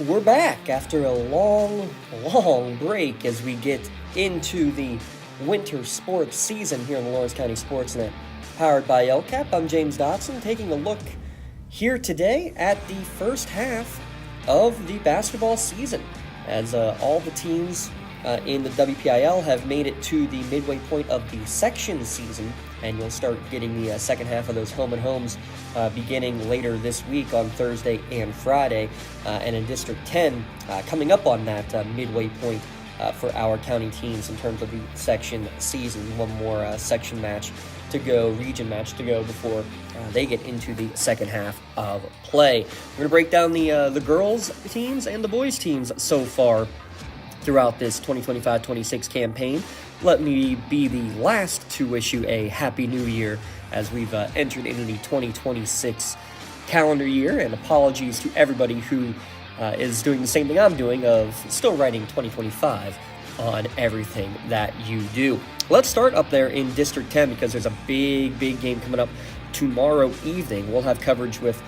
we're back after a long break as we get into the winter sports season here on the Lawrence County SportsNet, powered by LCAP. I'm James Dotson, taking a look here today at the first half of the basketball season, as all the teams in the WPIL have made it to the midway point of the section season, and you'll start getting the second half of those home and homes beginning later this week on Thursday and Friday, and in District 10 coming up on that midway point for our county teams in terms of the section season. One more section match to go, region match to go before they get into the second half of play. We're going to break down the girls teams and the boys teams so far throughout this 2025-26 campaign. Let me be the last to wish you a Happy New Year as we've entered into the 2026 calendar year, and apologies to everybody who is doing the same thing I'm doing of still writing 2025 on everything that you do. Let's start up there in District 10 because there's a big game coming up tomorrow evening. We'll have coverage with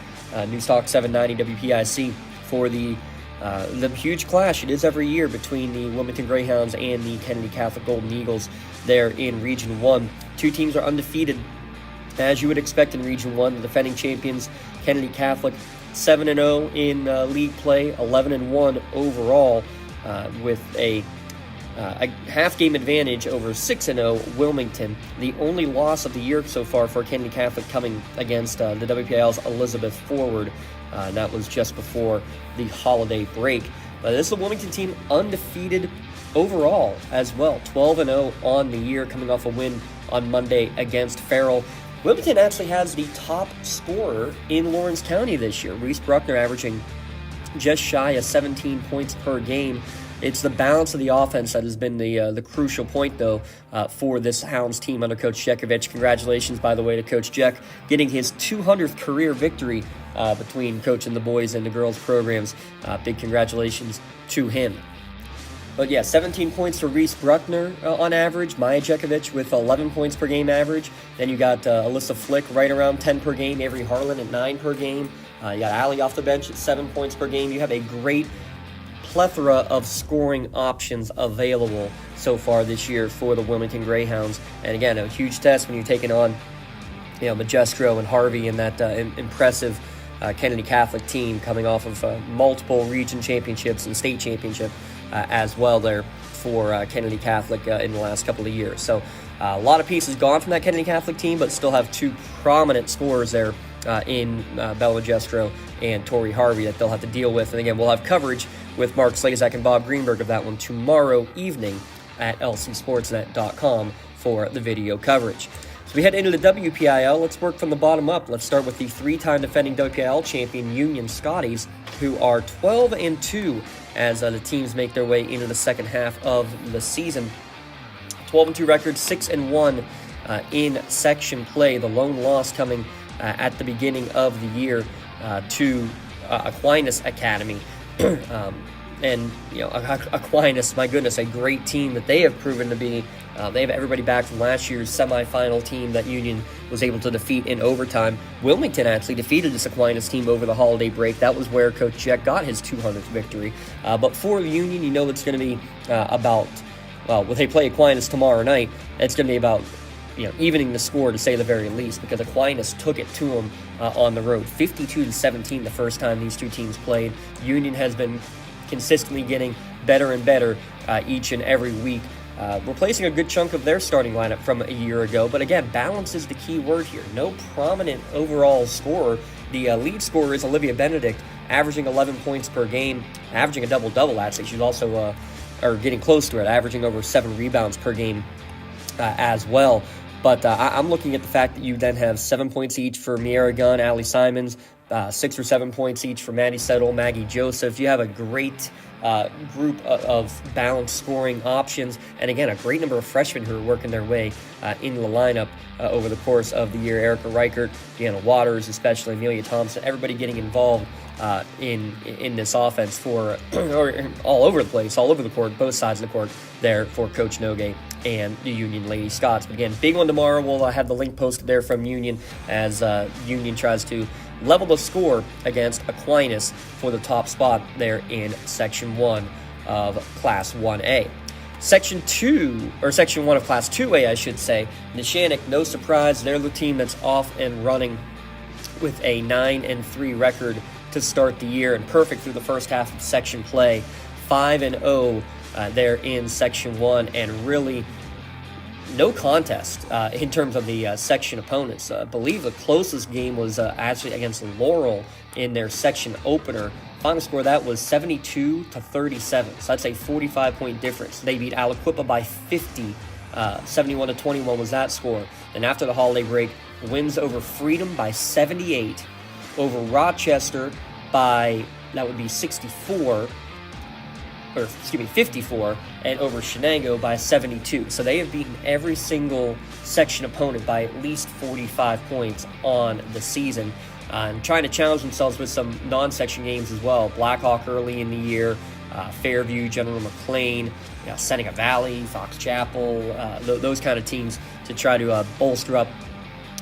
News Talk 790 WPIC for the huge clash it is every year between the Wilmington Greyhounds and the Kennedy Catholic Golden Eagles there in Region 1. Two teams are undefeated, as you would expect in Region 1. The defending champions, Kennedy Catholic, 7-0 in league play, 11-1 overall, with a half-game advantage over 6-0 Wilmington. The only loss of the year so far for Kennedy Catholic coming against the WPIL's Elizabeth Forward. That was just before the holiday break. This is the Wilmington team undefeated overall as well. 12-0 on the year, coming off a win on Monday against Farrell. Wilmington actually has the top scorer in Lawrence County this year. Reese Bruckner averaging just shy of 17 points per game. It's the balance of the offense that has been the crucial point, though, for this Hounds team under Coach Jekovich. Congratulations, by the way, to Coach Jek, getting his 200th career victory between coaching the boys and the girls programs. Big congratulations to him. But yeah, 17 points for Reese Bruckner on average. Maya Jekovich with 11 points per game average. Then you got Alyssa Flick right around 10 per game. Avery Harlan at 9 per game. You got Allie off the bench at 7 points per game. You have a great plethora of scoring options available so far this year for the Wilmington Greyhounds. And again, a huge test when you're taking on Magestro and Harvey and that impressive Kennedy Catholic team coming off of multiple region championships and state championship as well there for Kennedy Catholic in the last couple of years. So a lot of pieces gone from that Kennedy Catholic team, but still have two prominent scorers there in Bella Magestro and Tori Harvey that they'll have to deal with. And again, we'll have coverage with Mark Slazak and Bob Greenberg of that one tomorrow evening at lcsportsnet.com for the video coverage. So we head into the WPIL. Let's work from the bottom up. Let's start with the three-time defending WPIL champion Union Scotties, who are 12-2 as the teams make their way into the second half of the season. 12-2 record, 6-1 in section play. The lone loss coming at the beginning of the year to Aquinas Academy. And Aquinas, my goodness, a great team that they have proven to be. They have everybody back from last year's semifinal team that Union was able to defeat in overtime. Wilmington actually defeated this Aquinas team over the holiday break. That was where Coach Jack got his 200th victory. But for Union, it's going to be when they play Aquinas tomorrow night, it's going to be about evening the score, to say the very least, because Aquinas took it to them on the road, 52-17 the first time these two teams played. Union has been consistently getting better and better each and every week, replacing a good chunk of their starting lineup from a year ago. But again, balance is the key word here. No prominent overall scorer. The lead scorer is Olivia Benedict, averaging 11 points per game, averaging a double-double, actually. She's also getting close to it, averaging over 7 rebounds per game as well. But I'm looking at the fact that you then have 7 points each for Miera Gunn, Allie Simons, 6 or 7 points each for Maddie Settle, Maggie Joseph. You have a great group of balanced scoring options. And again, a great number of freshmen who are working their way into the lineup over the course of the year. Erica Reichert, Deanna Waters, especially Amelia Thompson, everybody getting involved in this offense for or all over the place, all over the court, both sides of the court there for Coach Nogue and the Union Lady Scots. But again, big one tomorrow. We'll have the link posted there from Union as Union tries to level the score against Aquinas for the top spot there in Section 1 of Class 1A. Section 1 of Class 2A, I should say, Neshannock, no surprise, they're the team that's off and running with a 9-3 record to start the year and perfect through the first half of section play. 5-0 there in Section 1, and really no contest in terms of the section opponents. I believe the closest game was actually against Laurel in their section opener. Final score of that was 72-37, so that's a 45-point difference. They beat Aliquippa by 50, 71-21 was that score. And after the holiday break, wins over Freedom by 78, over Rochester by, that would be 54, 54, and over Shenango by 72. So they have beaten every single section opponent by at least 45 points on the season. And trying to challenge themselves with some non-section games as well. Blackhawk early in the year, Fairview, General McLean, Seneca Valley, Fox Chapel, those kind of teams to try to bolster up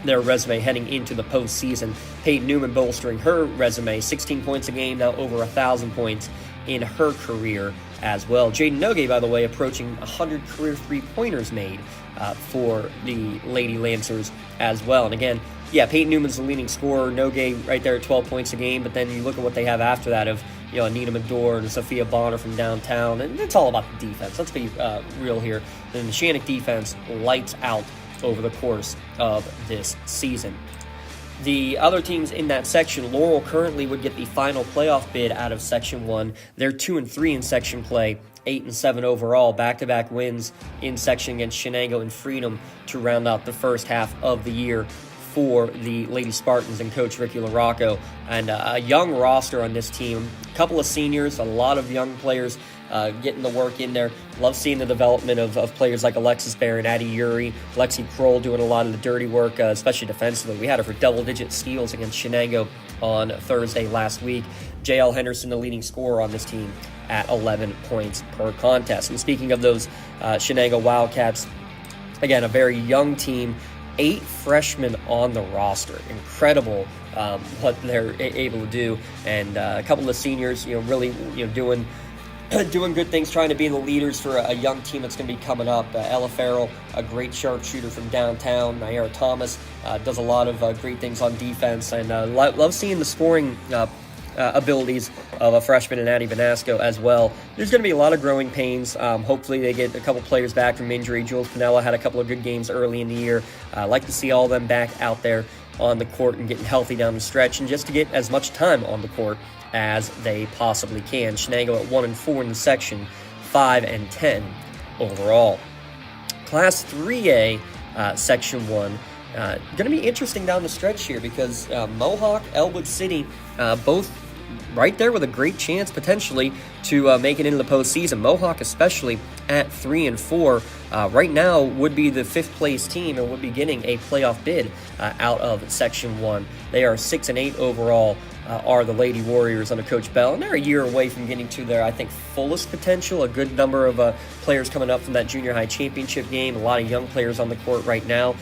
their resume heading into the postseason. Peyton Newman bolstering her resume, 16 points a game, now over 1,000 points in her career as well. Jaden Nogue, by the way, approaching 100 career three-pointers made for the Lady Lancers as well. And again, Peyton Newman's the leading scorer, Nogue right there at 12 points a game, but then you look at what they have after that of, Anita Medor and Sophia Bonner from downtown, and it's all about the defense. Let's be real here. The Neshannock defense lights out over the course of this season. The other teams in that section, Laurel currently would get the final playoff bid out of Section 1. They're 2-3 in section play, 8-7 overall, back-to-back wins in section against Shenango and Freedom to round out the first half of the year for the Lady Spartans and Coach Ricky LaRocco. And a young roster on this team, a couple of seniors, a lot of young players getting the work in there. Love seeing the development of players like Alexis Barron, Addie Uri, Lexi Kroll doing a lot of the dirty work, especially defensively. We had her for double-digit steals against Shenango on Thursday last week. J.L. Henderson, the leading scorer on this team, at 11 points per contest. And speaking of those Shenango Wildcats, again, a very young team, 8 freshmen on the roster. Incredible what they're able to do. And a couple of seniors, really doing good things, trying to be the leaders for a young team that's going to be coming up. Ella Farrell, a great sharpshooter from downtown. Naira Thomas does a lot of great things on defense. And love seeing the scoring abilities of a freshman in Addie Vanasco as well. There's going to be a lot of growing pains. Hopefully they get a couple players back from injury. Jules Pinella had a couple of good games early in the year. I'd like to see all of them back out there on the court and getting healthy down the stretch, and just to get as much time on the court as they possibly can. Shenango at 1-4 in the section, 5-10 overall. Class 3A, Section 1. Going to be interesting down the stretch here because Mohawk, Elwood City, both right there with a great chance potentially to make it into the postseason. Mohawk especially at 3-4 right now would be the 5th place team and would be getting a playoff bid out of Section 1. They are 6-8 overall. Are the Lady Warriors under Coach Bell, and they're a year away from getting to their, I think, fullest potential. A good number of players coming up from that junior high championship game. A lot of young players on the court right now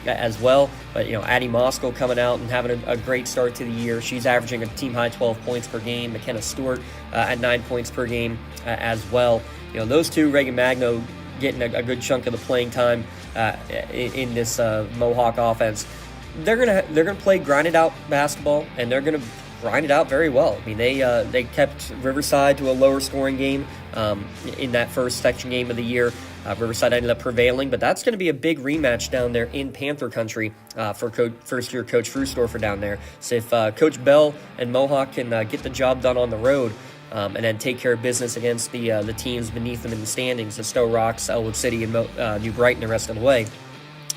as well. But, Addie Moskal coming out and having a great start to the year. She's averaging a team-high 12 points per game. McKenna Stewart at 9 points per game as well. Those two, Reagan Magno, getting a good chunk of the playing time in this Mohawk offense. They're gonna play grinded out basketball, and they're gonna grind it out very well. I mean, they kept Riverside to a lower scoring game in that first section game of the year. Riverside ended up prevailing, but that's going to be a big rematch down there in Panther Country for first-year Coach Frustorfer down there. So if Coach Bell and Mohawk can get the job done on the road and then take care of business against the teams beneath them in the standings, the Stowe Rocks, Elwood City, and New Brighton the rest of the way,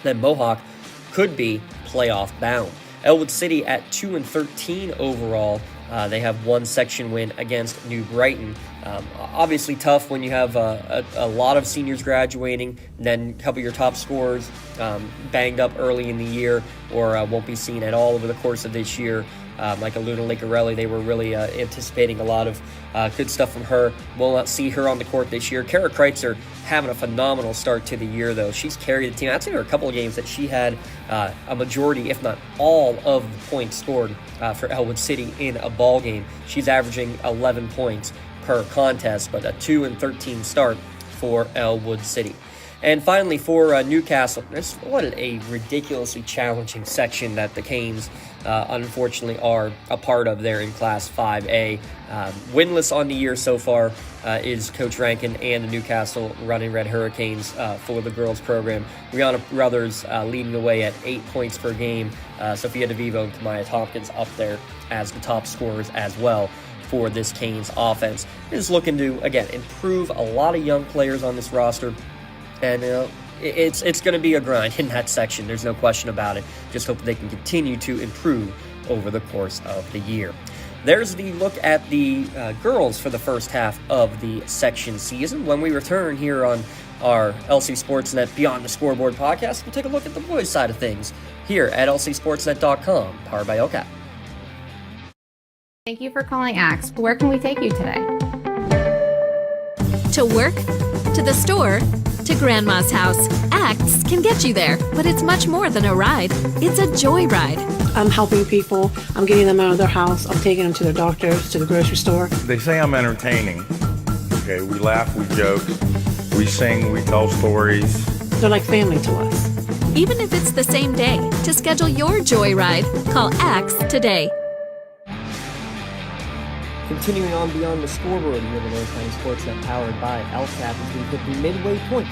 then Mohawk could be playoff bound. Elwood City at 2-13 overall. They have one section win against New Brighton. Obviously tough when you have a lot of seniors graduating, and then a couple of your top scorers banged up early in the year or won't be seen at all over the course of this year. Micah Luna Licarelli. They were really anticipating a lot of good stuff from her. We'll not see her on the court this year. Kara Kreitzer having a phenomenal start to the year, though. She's carried the team. I'd say there were a couple of games that she had a majority, if not all, of the points scored for Elwood City in a ball game. She's averaging 11 points per contest, but a 2-13 start for Elwood City. And finally, for Newcastle, what a ridiculously challenging section that the Canes, unfortunately, are a part of there in Class 5A. Winless on the year so far is Coach Rankin and the Newcastle Running Red Hurricanes for the girls program. Rihanna Brothers leading the way at 8 points per game. Sophia DeVivo and Kamaya Tompkins up there as the top scorers as well for this Canes offense. Is looking to, again, improve a lot of young players on this roster. And it's going to be a grind in that section. There's no question about it. Just hope they can continue to improve over the course of the year. There's the look at the girls for the first half of the section season. When we return here on our LC Sportsnet Beyond the Scoreboard podcast, we'll take a look at the boys' side of things here at lcsportsnet.com, powered by LCAP. Thank you for calling Axe. Where can we take you today? To work, to the store, to Grandma's house. Axe can get you there, but it's much more than a ride. It's a joyride. I'm helping people. I'm getting them out of their house. I'm taking them to their doctors, to the grocery store. They say I'm entertaining. Okay, we laugh, we joke, we sing, we tell stories. They're like family to us. Even if it's the same day, to schedule your joyride, call Axe today. Continuing on Beyond the Scoreboard here at Lawrence County SportsNet, powered by LCAP, as we hit the midway point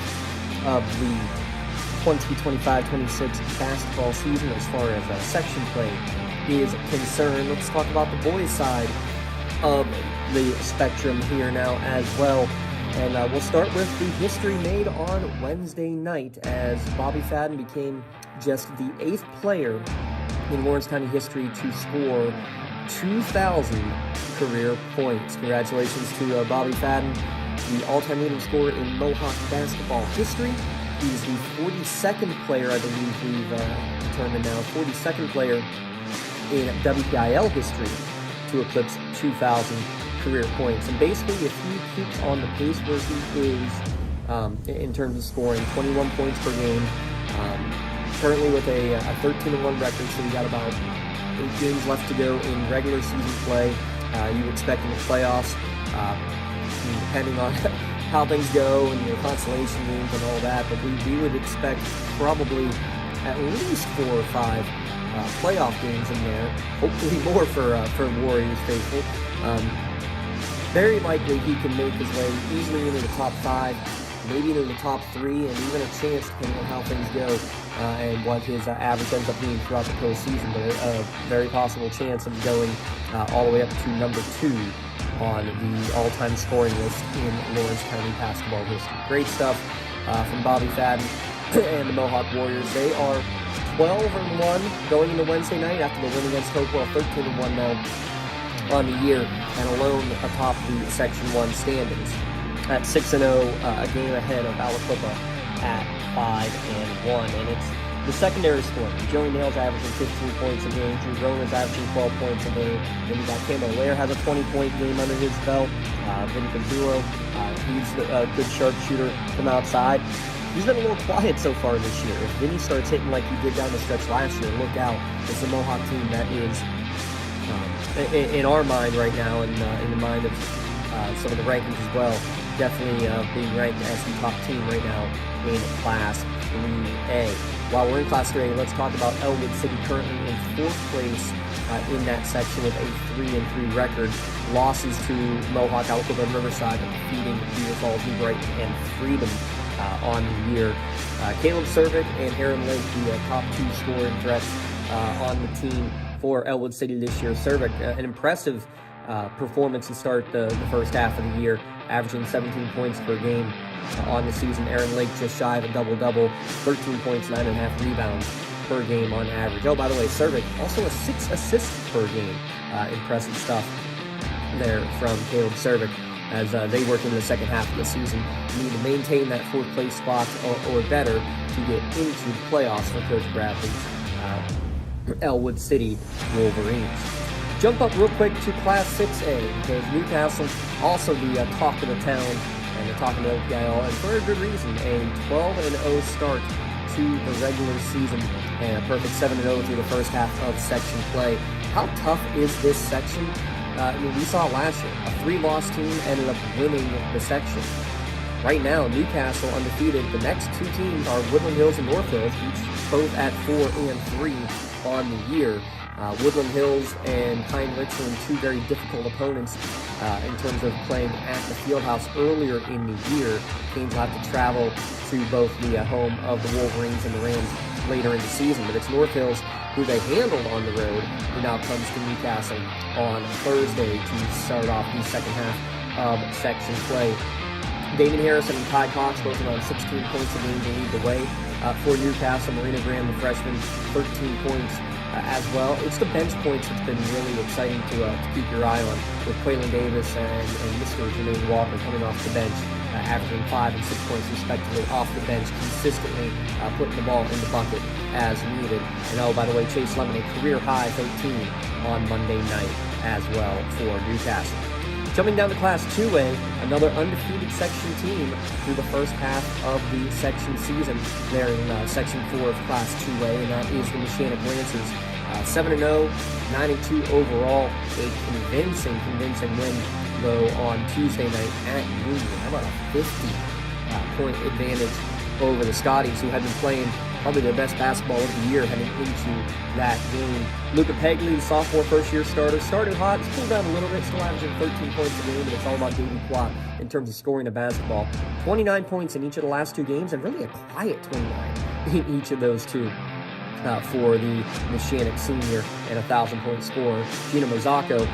of the 2025-26 basketball season as far as section play is concerned. Let's talk about the boys' side of the spectrum here now as well. And we'll start with the history made on Wednesday night as Bobby Fadden became just the 8th player in Lawrence County history to score 2,000 career points. Congratulations to Bobby Fadden, the all-time leading scorer in Mohawk basketball history. He's the 42nd player, I believe we've determined now, 42nd player in WPIL history to eclipse 2,000 career points. And basically, if he keeps on the pace where he is in terms of scoring, 21 points per game, currently with a 13-1 record, so we got about 8 games left to go in regular season play. You expect in the playoffs, depending on how things go and your consolation games and all that, but we would expect probably at least 4 or 5 playoff games in there. Hopefully more for Warriors faithful. Very likely he can make his way easily into the top 5, maybe into the top 3, and even a chance, depending on how things go and what his average ends up being throughout the postseason, but a very possible chance of going all the way up to number 2 on the all-time scoring list in Lawrence County basketball history. Great stuff from Bobby Fadden and the Mohawk Warriors. They are 12-1 going into Wednesday night after the win against Hopewell, 13-1 now on the year, and alone atop the Section 1 standings at 6-0, a game ahead of Aliquippa at 5-1. And it's the secondary scoring. Joey Nail's averaging 15 points a game. Drew Rona's averaging 12 points a game. Then you got Campbell Lair has a 20-point game under his belt. Vinny Pinzuro, he's a good sharpshooter from outside. He's been a little quiet so far this year. If Vinny starts hitting like he did down the stretch last year, look out. It's the Mohawk team that is, in our mind right now, and in the mind of some of the rankings as well, definitely being ranked as the top team right now in Class 3A. While we're in Class 3A, let's talk about Elwood City, currently in 4th place in that section with a 3-3 record. Losses to Mohawk, Aliquippa, and Riverside, and defeating Beaver Falls, New Brighton, and Freedom on the year. Caleb Cervic and Aaron Lake, the top 2 scoring threats on the team for Elwood City this year. Cervic, an impressive performance to start the first half of the year, averaging 17 points per game on the season. Aaron Lake just shy of a double-double, 13 points, 9.5 rebounds per game on average. Oh, by the way, Cervic also a 6 assists per game. Impressive stuff there from Caleb Cervic as they work into the second half of the season. You need to maintain that 4th place spot or better to get into the playoffs for Coach Bradley's Elwood City Wolverines. Jump up real quick to Class 6A, because Newcastle, also the talk of the town, and the talk of the LPIL, and for a good reason. A 12-0 start to the regular season, and a perfect 7-0 through the first half of section play. How tough is this section? We saw it last year. A 3-loss team ended up winning the section. Right now, Newcastle undefeated. The next two teams are Woodland Hills and North Hills, each both at 4-3 on the year. Woodland Hills and Pine Ridge are two very difficult opponents in terms of playing at the Fieldhouse earlier in the year. Teams will have to travel to both the home of the Wolverines and the Rams later in the season, but it's North Hills, who they handled on the road, who now comes to Newcastle on Thursday to start off the second half of section play. Damon Harrison and Ty Cox both around 16 points a game to lead the way for Newcastle. Marina Graham, the freshman, 13 points as well. It's the bench points that's been really exciting to keep your eye on, with Quaylen Davis and Mr. Jermaine Walker coming off the bench, averaging 5 and 6 points respectively off the bench, consistently putting the ball in the bucket as needed. And oh, by the way, Chase Lemon, a career high 13 on Monday night as well for Newcastle. Jumping down to Class 2A, another undefeated section team through the first half of the section season. They're in Section 4 of Class 2A, and that is the Neshannock Lancers. 7-0, 9-2 overall. A convincing win, though, on Tuesday night at Union. How about a 50-point advantage over the Scotties, who had been playing probably their best basketball of the year heading into that game. Luca Pegley, the sophomore first-year starter, started hot. He's cooled down a little bit, still averaging 13 points a game, and it's all about Davey Plott in terms of scoring the basketball. 29 points in each of the last two games, and really a quiet 29 in each of those two for the Neshannock senior and a 1,000-point scorer. Gina Mozzaco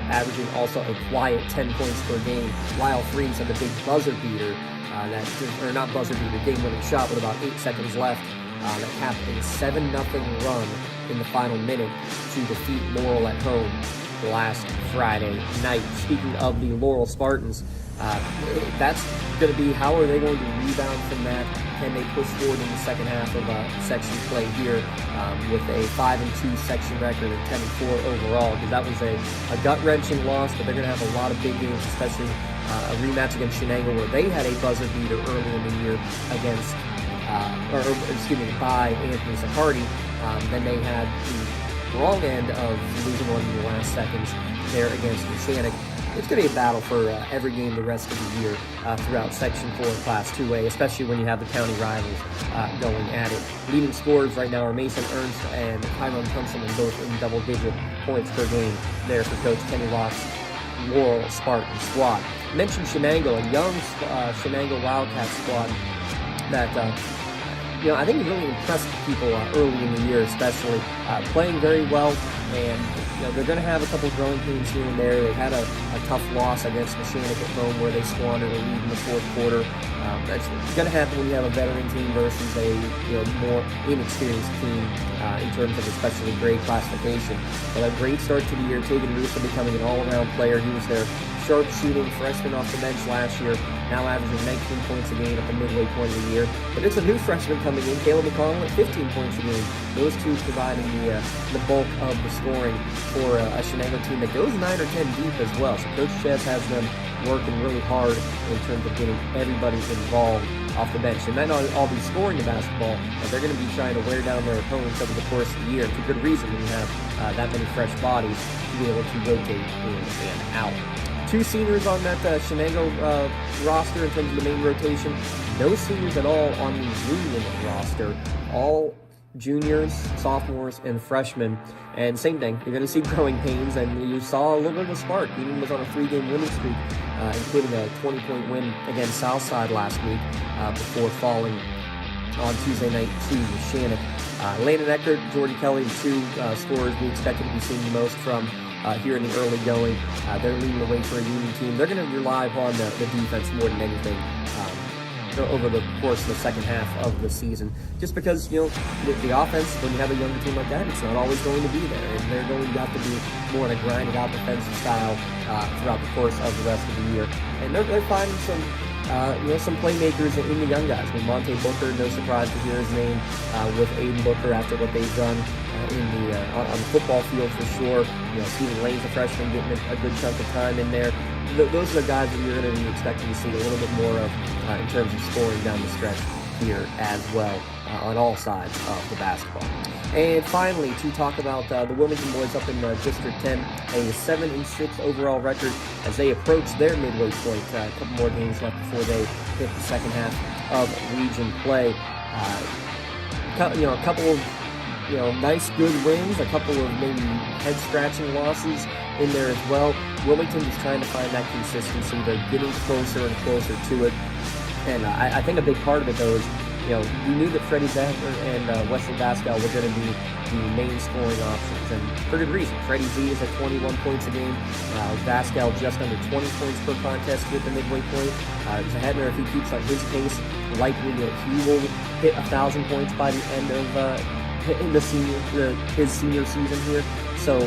averaging also a quiet 10 points per game. Lyle Freeze had the big buzzer beater, game-winning shot with about 8 seconds left. That capped a 7-0 run in the final minute to defeat Laurel at home last Friday night. Speaking of the Laurel Spartans, that's going to be, how are they going to rebound from that? Can they push forward in the second half of section play here with a 5-2 section record and 10-4 overall? Because that was a gut-wrenching loss, but they're going to have a lot of big games, especially a rematch against Shenango, where they had a buzzer beater early in the year against by Anthony Sicardi. Then they had the wrong end of losing one in the last seconds there against Neshannock. It's going to be a battle for every game the rest of the year throughout Section 4 of Class 2A, especially when you have the county rivals going at it. Leading scorers right now are Mason Ernst and Tyrone Thompson, and both in double-digit points per game there for Coach Kenny Locke's Laurel Spartan squad. I mentioned Shenango, a young Shenango Wildcat squad that I think it really impressed people early in the year, especially playing very well, and they're going to have a couple of growing pains here and there. They had a tough loss against Neshannock at home where they squandered a lead in the fourth quarter. That's going to happen when you have a veteran team versus a more inexperienced team in terms of especially grade classification. But a great start to the year. Tegan Russo becoming an all-around player. He was their sharp-shooting freshman off the bench last year, now averaging 19 points a game at the midway point of the year. But it's a new freshman coming in, Caleb McConnell, at 15 points a game. Those two providing the bulk of the scoring for a Shenango team that goes 9 or 10 deep as well. So Coach Ches has them working really hard in terms of getting everybody involved off the bench. They might not all be scoring the basketball, but they're going to be trying to wear down their opponents over the course of the year. And for good reason when you have that many fresh bodies to be able to rotate in and out. Two seniors on that Shenango roster in terms of the main rotation. No seniors at all on the Union roster. All juniors, sophomores, and freshmen. And same thing, you're going to see growing pains, and you saw a little bit of a spark. Union was on a 3-game winning streak, including a 20-point win against Southside last week before falling on Tuesday night to Neshannock. Landon Eckert, Jordy Kelly, the two scorers we expected to be seeing the most from here in the early going. They're leading the way for a Union team. They're going to rely upon the defense more than anything over the course of the second half of the season. Just because, the offense, when you have a younger team like that, it's not always going to be there. And they're going to have to be more in a grinded-out defensive style throughout the course of the rest of the year. And they're finding some playmakers in the young guys. Monte Booker, no surprise to hear his name with Aiden Booker after what they've done on the football field for sure. Stephen Lane's a freshman, getting a good chunk of time in there. Those are the guys that you're going to be expecting to see a little bit more of in terms of scoring down the stretch here as well on all sides of the basketball. And finally, to talk about the Wilmington boys up in District 10, a 7-6 overall record as they approach their midway point. A couple more games left before they hit the second half of region play. A couple of nice good wins, a couple of maybe head-scratching losses in there as well. Wilmington is trying to find that consistency. They're getting closer and closer to it. And I think a big part of it, though, is we knew that Freddie Zahner and Wesley Vascal were going to be the main scoring options, and for good reason. Freddie Z is at 21 points a game. Vascal just under 20 points per contest here at the midway point. Zahner, if he keeps on his pace, likely he will hit 1,000 points by the end of his senior season here. So,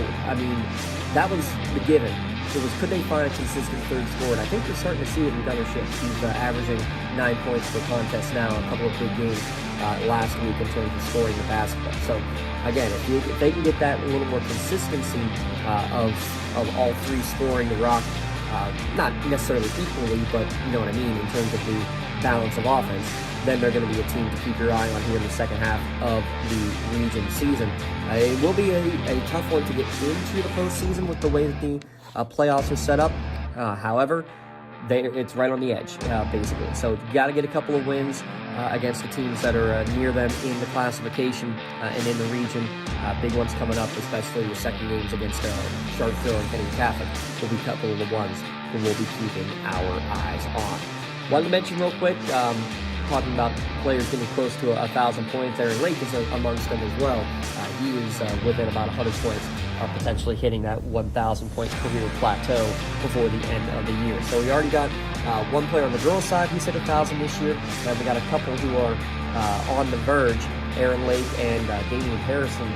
that was the given. It was, could they find a consistent third score? And I think you're starting to see it in Gunnership. He's averaging 9 points per contest now, a couple of big games last week in terms of scoring the basketball. So, again, if they can get that a little more consistency of all three scoring the rock, not necessarily equally, but you know what I mean, in terms of the balance of offense, then they're going to be a team to keep your eye on here in the second half of the region season. It will be a tough one to get into the postseason with the way that the playoffs are set up. However, it's right on the edge, basically. So you got to get a couple of wins against the teams that are near them in the classification and in the region. Big ones coming up, especially the second games against Sharpsville and Kenny Catholic will be a couple of the ones that we'll be keeping our eyes on. Wanted to mention real quick, talking about players getting close to 1,000 points. Aaron Lake is amongst them as well. He is within about 100 points of potentially hitting that 1,000-point career plateau before the end of the year. So we already got one player on the girls' side who's hit 1,000 this year, and we got a couple who are on the verge, Aaron Lake and Damian Harrison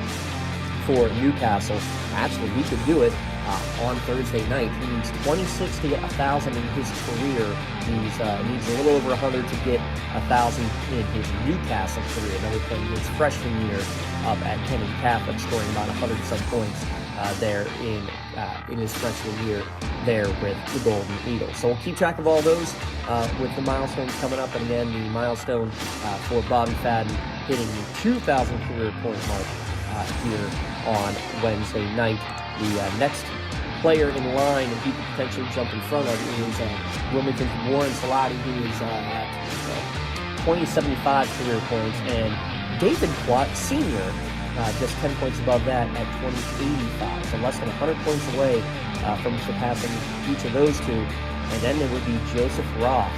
for Newcastle. Actually, he could do it on Thursday night. He needs 26 to get 1,000 in his career. He needs a little over 100 to get 1,000 in his Newcastle career. Now we're playing his freshman year up at Kenny Catholic, scoring about 100-some points there in his freshman year there with the Golden Eagles. So we'll keep track of all those with the milestones coming up. And again, the milestone for Bobby Fadden hitting the 2,000 career point mark here on Wednesday night. The next player in line and he could potentially jump in front of is Wilmington's Warren Salati, who is at 2075 career points, and David Plott Sr., just 10 points above that at 2085, so less than 100 points away from surpassing each of those two. And then there would be Joseph Roth.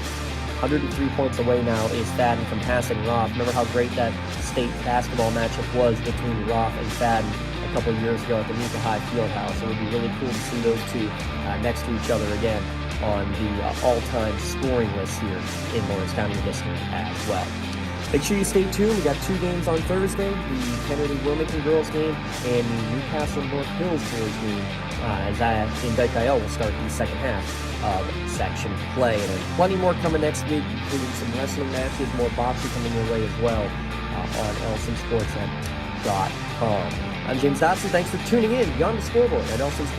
103 points away now is Fadden from passing Roth. Remember how great that state basketball matchup was between Roth and Fadden a couple of years ago at the Nika High Fieldhouse. It would be really cool to see those two next to each other again on the all-time scoring list here in Lawrence County District as well. Make sure you stay tuned. We got two games on Thursday, the Kennedy-Wilmington girls game and the Newcastle-North Hills girls game, as in Dyke-IL will start the second half of section play. And then plenty more coming next week, including some wrestling matches, more boxing coming your way as well on lcsportsnet.com. I'm James Dobson. Thanks for tuning in. Beyond the Scoreboard at LC